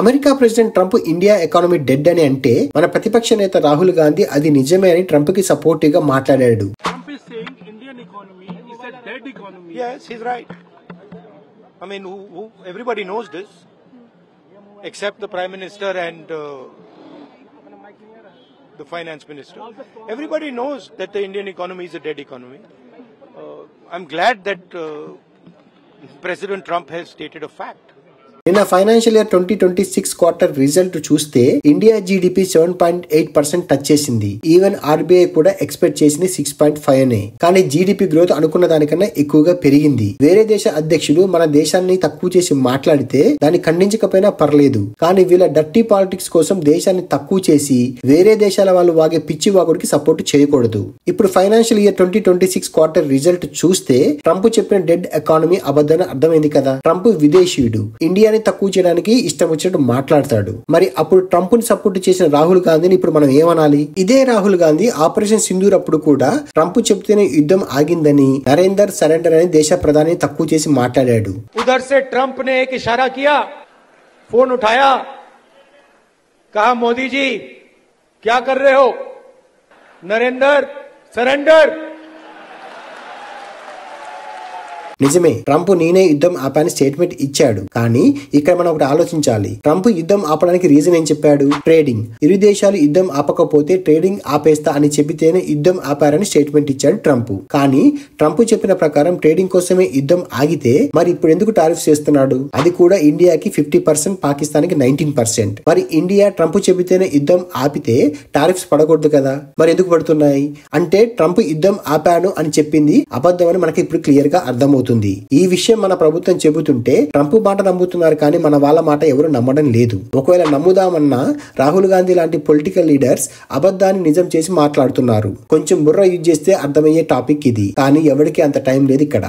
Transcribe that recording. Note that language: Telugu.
America president Trump India economy dead అని అంటే మన ప్రతిపక్ష నేత రాహుల్ గాంధీ అది నిజమే అని ట్రంప్ కి సపోర్టివ్ గా మాట్లాడాడు. Yes, he's right. I mean, everybody knows this, except the Prime Minister and the Finance Minister. Everybody knows that the Indian economy is a dead economy. I'm glad that President Trump has stated a fact. నిన్న ఫైనాన్షియల్ ఇయర్ 2026 క్వార్టర్ రిజల్ట్ చూస్తే ఇండియా జీడిపి 7.8% టచ్ చేసింది. ఈవెన్ ఆర్బీఐ కూడా ఎక్స్పెక్ట్ చేసింది 6.5 అనే. కానీ జీడిపి గ్రోత్ అనుకున్న దానికన్నా ఎక్కువగా పెరిగింది. వేరే దేశ అధ్యక్షులు మన దేశాన్ని తక్కువ చేసి మాట్లాడితే దాన్ని ఖండించకపోయినా పర్లేదు, కానీ వీళ్ళ డర్టీ పాలిటిక్స్ కోసం దేశాన్ని తక్కువ చేసి వేరే దేశాల వాళ్ళు వాగే పిచ్చి వాగుడికి సపోర్ట్ చేయకూడదు. ఇప్పుడు ఫైనాన్షియల్ ఇయర్ 2026 క్వార్టర్ రిజల్ట్ చూస్తే ట్రంప్ చెప్పిన డెడ్ ఎకానమీ అబద్ధం అర్థమైంది కదా. ట్రంప్ విదేశీయుడు, ఇండియా తక్కువ చేయడానికి ఇష్టం వచ్చినట్టు మాట్లాడతాడు. మరి అప్పుడు ట్రంప్ ని సపోర్ట్ చేసిన రాహుల్ గాంధీని ఇప్పుడు మనం ఏమనాలి? ఇదే రాహుల్ గాంధీ ఆపరేషన్ సింధూర్ అప్పుడు కూడా ట్రంప్ చెప్తేనే యుద్ధం ఆగిందని, నరేందర్ సరెండర్ అని దేశ ప్రధాని తక్కువ చేసి మాట్లాడాడు. उधर से ट्रंप ने एक इशारा किया, फोन उठाया, कहा मोदी जी क्या कर रहे हो, नरेंद्र सरेंडर. నిజమే, ట్రంప్ నేనే యుద్ధం ఆపాని స్టేట్మెంట్ ఇచ్చాడు. కానీ ఇక్కడ మనం ఒకటి ఆలోచించాలి. ట్రంప్ యుద్ధం ఆపడానికి రీజన్ ఏం చెప్పాడు? ట్రేడింగ్. ఇరు దేశాలు యుద్ధం ఆపకపోతే ట్రేడింగ్ ఆపేస్తా అని చెప్పితేనే యుద్ధం ఆపారని స్టేట్మెంట్ ఇచ్చాడు ట్రంప్. కానీ ట్రంప్ చెప్పిన ప్రకారం ట్రేడింగ్ కోసమే యుద్ధం ఆగితే మరి ఇప్పుడు ఎందుకు టారిఫ్స్ చేస్తున్నాడు? అది కూడా ఇండియాకి 50%, పాకిస్తాన్కి 19%. మరి ఇండియా ట్రంప్ చెబితేనే యుద్ధం ఆపితే టారిఫ్స్ పడకూడదు కదా, మరి ఎందుకు పడుతున్నాయి? అంటే ట్రంప్ యుద్ధం ఆపాను అని చెప్పింది అబద్ధం అని మనకి ఇప్పుడు క్లియర్ గా అర్థమవుతుంది. ఈ విషయం మన ప్రభుత్వం చెబుతుంటే ట్రంప్ మాట నమ్ముతున్నారు, కానీ మన వాళ్ళ మాట ఎవరు నమ్మడం లేదు. ఒకవేళ నమ్ముదామన్నా రాహుల్ గాంధీ లాంటి పొలిటికల్ లీడర్స్ అబద్ధాన్ని నిజం చేసి మాట్లాడుతున్నారు. కొంచెం బుర్ర యూజ్ చేస్తే అర్థమయ్యే టాపిక్ ఇది, కానీ ఎవరికి అంత టైం లేదు ఇక్కడ.